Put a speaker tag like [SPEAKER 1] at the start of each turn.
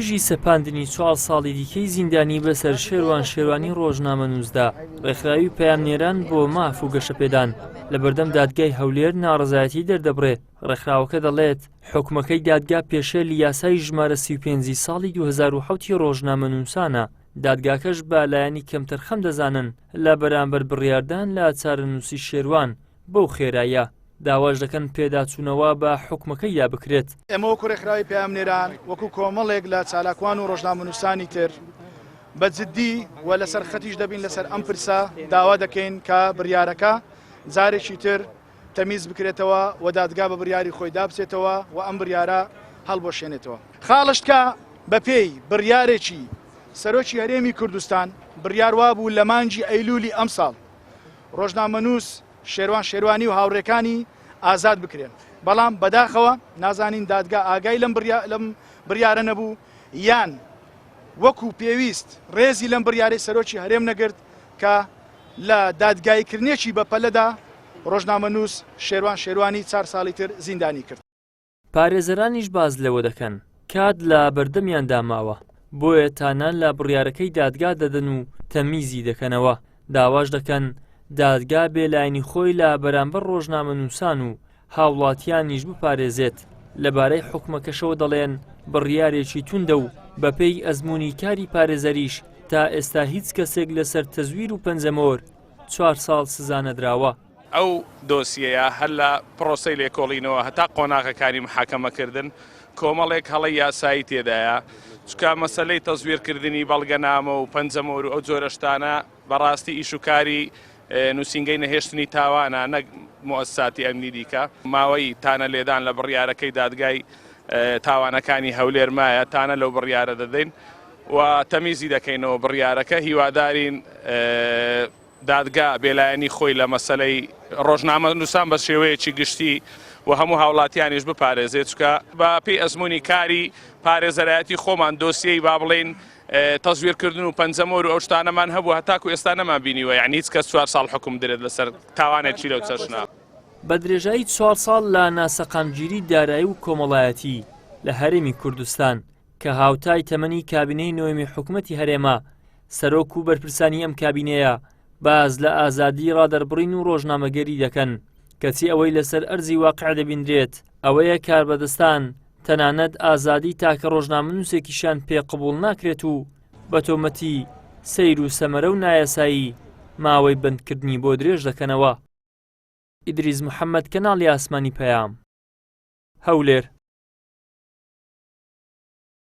[SPEAKER 1] توێژی سەپاندنی 4 ساڵی دیکەی زیندانی بەسەر شێروانی ڕۆژنامەنووسدا ڕێکخراوی پەیامنێران بۆ ماف و گەشەپێدان لە بەردەم دادگای هەولێر ناڕەزایەتی دەردەبڕێ. ڕێکخراوەکە دەڵێت حکومەکەی دادگا پێشێل لە یاسای ژمارە 35 ساڵی 2007 ڕۆژنامەنووسانە. دادگاکەش بە لایەنی کەمتر خەم دەزانن لە بەرامبەر بڕیاردان لە چارەنووسی شێروان بەو خێرایە داواش دەکەن پێداچوونەوە بە حکومەکەیدا بکرێت.
[SPEAKER 2] ئێمە وەکو ڕێکخراوی پەیامنێران وەکو کۆمەڵێک لە چالاکوان و ڕۆژنامەنووسانی تر بە جددی و لەسەر خەتیش دەبین لەسەر ئەم پرسە داوا دەکەین کە بڕیارەکە جارێکی تر تەمیز بکرێتەوە و دادگا بە بڕیاری خۆی دابچێتەوە و ئەم بڕیارە هەڵبۆشێنێتەوە. خاڵشتکە بە پێی بڕیارێکی سەرۆکی هەرێمی کوردستان بڕیار وابوو لە مانگی ئەیلولی ئەم ساڵ ڕۆژنامەنووس شێروانی و هاوڕێکانی ئازاد بکرێن، بەڵام بەداخەوە نازانین دادگا ئاگای لەم بڕیارە نەبوو یان وەکو پێویست ڕێزی لەم بڕیارەی سەرۆکی هەرێم نەگرت کە لە دادگایکردنێکی بەپەلەدا ڕۆژنامەنووس شێروانی 4 ساڵی تر زیندانی کرد.
[SPEAKER 1] پارێزەرانیش باز لەوە دەکەن کات لە بەردەمیاندا ماوە، بۆیە تانان لە بڕیارەکەی دادگا دەدەن و تەمیزی دەکەنەوە. داواش دەکەن دادگا بێلایەنی خۆی لە بەرامبەر ڕۆژنامەنووسان و هاوڵاتیانیش بپارێزێت. لەبارەی حکومەکەشەوە دەڵێن بڕیارێکی توندە و بەپێی ئەزمموی کاری پارێزەریش تا ئێستا هیچ کەسێک لەسەر تەزویر و پەنجەمۆر 4 ساڵ سزانەدراوە.
[SPEAKER 3] ئەو دۆسیەیە هەر لە پرۆسەی لێکۆڵینەوە هەتا قۆناغەکانی محاکەمەکردن کۆمەڵێک هەڵی یاسایی تێدایە، چکە مەسەلەی تەزویرکردنی بەڵگەنامە و پەنجەمۆر و ئەو جۆرە شتانە بەڕاستی ئیشوکاری نووسینگەی نەهێشتنی تاوانە نەک مؤسساتی ئەمنی دیکە. ماوەی تانە لێدان لە بڕیارەکەی دادگای تاوانەکانی هەولێر مایە تانە لەو بڕیارە دەدەین و تەمیزی دەکەینەوە بڕیارەکە. هیوادارین دادگا بێلایەنی خۆی لە مەسەلەی ڕۆژنامەنووسان بە شێوەیەکی گشتی و هەموو هاوڵاتیانیش بپارێزێت، چکە بە پێی ئەزمموی کاری پارێزەرایەتی خۆمان دۆسیەی با بڵێن تەزویرکردن و پەنجەمۆر و ئەو شتانەمان هەبوو هەتاکو ئێستا نەمان بینیوە، یعنی هیچ کەس 4 ساڵ حکم درێت لەسەر تاوانێکی لەو چەشنا.
[SPEAKER 1] بە درێژایی 4 ساڵ لە ناسەقامگیری دارایی و کۆمەڵایەتی لە هەرێمی کوردستان کە هاوتای تەمەنی کابینەی نۆیمی حکوومەتی هەرێما سەرۆک و بەرپرسانی ئەم کابینەیە باز لە ئازادی ڕادەربڕین و ڕۆژنامەگەری دەکەن، کەچی ئەوەی لەسەر ئەرزی واقع دەبیندرێت ئەوەیە کاربەدەستان تەنانەت ئازادی تاکە ڕۆژنامەنووسێکیشان پێ قبوڵ ناکرێت و بە تۆمەتی سەیر و سەمەرە و نایاسایی ماوەی بەندکردنی بۆ درێژ دەکەنەوە. ئیدریس محەممەد، کەناڵی ئاسمانی پەیام، هەولێر.